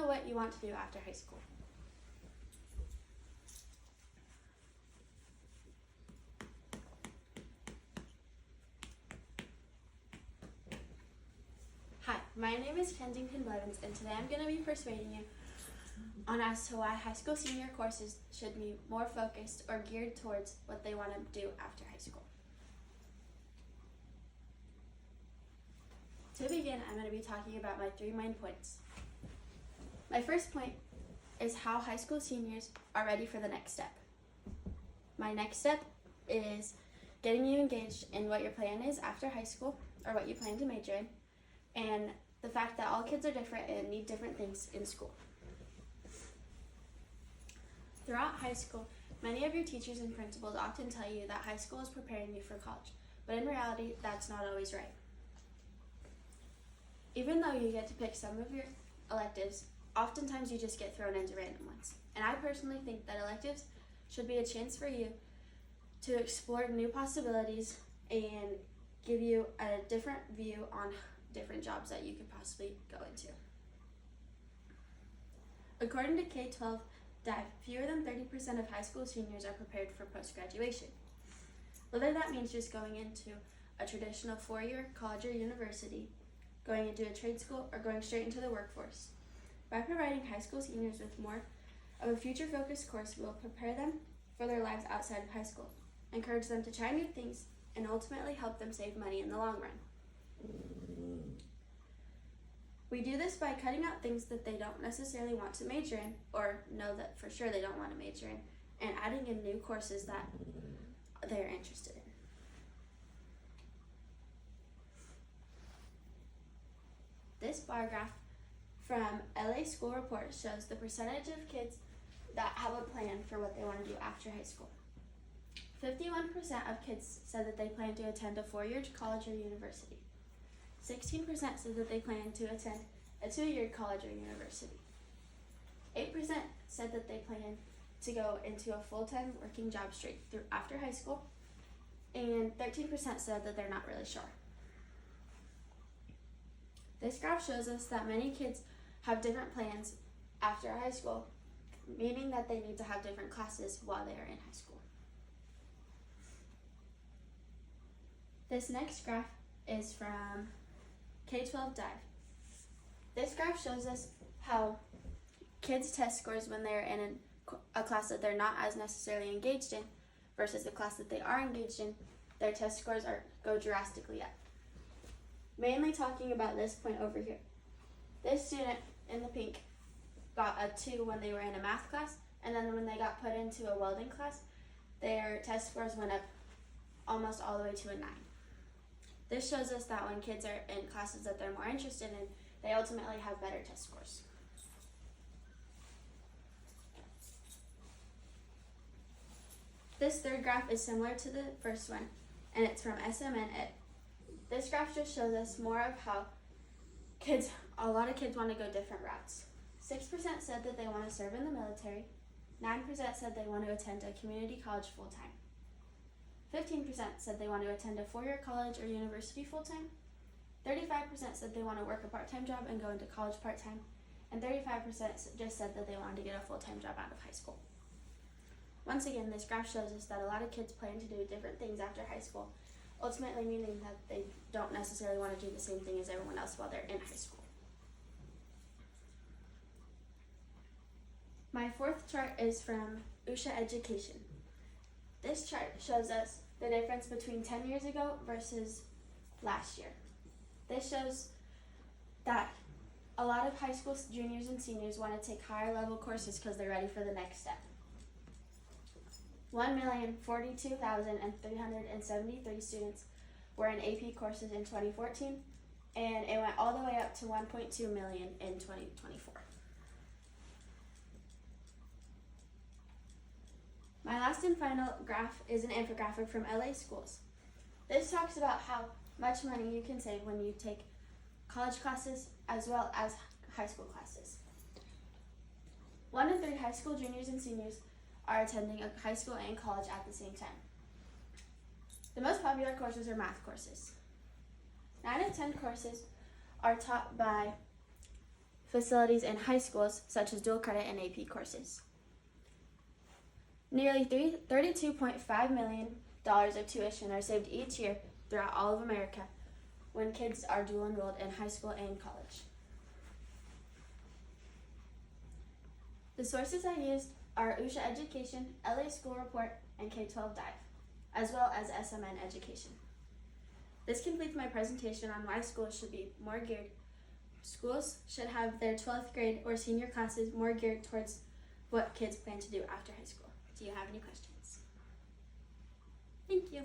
know what you want to do after high school. Hi, my name is Kensington Blevins, and today I'm going to be persuading you on as to why high school senior courses should be more focused or geared towards what they want to do after high school. To begin, I'm going to be talking about my 3 main points. My first point is how high school seniors are ready for the next step. My next step is getting you engaged in what your plan is after high school, or what you plan to major in, and the fact that all kids are different and need different things in school. Throughout high school, many of your teachers and principals often tell you that high school is preparing you for college, but in reality, that's not always right. Even though you get to pick some of your electives, oftentimes you just get thrown into random ones. And I personally think that electives should be a chance for you to explore new possibilities and give you a different view on different jobs that you could possibly go into. According to K-12 Dive, fewer than 30% of high school seniors are prepared for post-graduation. Whether that means just going into a traditional 4-year college or university, going into a trade school, or going straight into the workforce. By providing high school seniors with more of a future-focused course, we will prepare them for their lives outside of high school, encourage them to try new things, and ultimately help them save money in the long run. We do this by cutting out things that they don't necessarily want to major in, or know that for sure they don't want to major in, and adding in new courses that they're interested in. This bar graph from LA School Report shows the percentage of kids that have a plan for what they want to do after high school. 51% of kids said that they plan to attend a 4-year college or university. 16% said that they plan to attend a 2-year college or university. 8% said that they plan to go into a full-time working job straight through after high school, and 13% said that they're not really sure. This graph shows us that many kids have different plans after high school, meaning that they need to have different classes while they are in high school. This next graph is from K-12 Dive. This graph shows us how kids' test scores when they're in a class that they're not as necessarily engaged in versus the class that they are engaged in, their test scores go drastically up. Mainly talking about this point over here. This student in the pink got a 2 when they were in a math class, and then when they got put into a welding class, their test scores went up almost all the way to a 9. This shows us that when kids are in classes that they're more interested in, they ultimately have better test scores. This third graph is similar to the first one, and it's from SMN Ed. This graph just shows us more of how a lot of kids want to go different routes. 6% said that they want to serve in the military. 9% said they want to attend a community college full-time. 15% said they want to attend a 4-year college or university full-time. 35% said they want to work a part-time job and go into college part-time. And 35% just said that they wanted to get a full-time job out of high school. Once again, this graph shows us that a lot of kids plan to do different things after high school, ultimately meaning that they don't necessarily want to do the same thing as everyone else while they're in high school. My 4th chart is from Usha Education. This chart shows us the difference between 10 years ago versus last year. This shows that a lot of high school juniors and seniors want to take higher level courses because they're ready for the next step. 1,042,373 students were in AP courses in 2014, and it went all the way up to 1.2 million in 2024. My last and final graph is an infographic from LA Schools. This talks about how much money you can save when you take college classes as well as high school classes. 1 in 3 high school juniors and seniors are attending a high school and college at the same time. The most popular courses are math courses. 9 of 10 courses are taught by facilities in high schools, such as dual credit and AP courses. Nearly $32.5 million of tuition are saved each year throughout all of America when kids are dual enrolled in high school and college. The sources I used are USHA Education, LA School Report, and K-12 Dive, as well as SMN Education. This completes my presentation on why schools should be more geared. Schools should have their 12th grade or senior classes more geared towards what kids plan to do after high school. Do you have any questions? Thank you.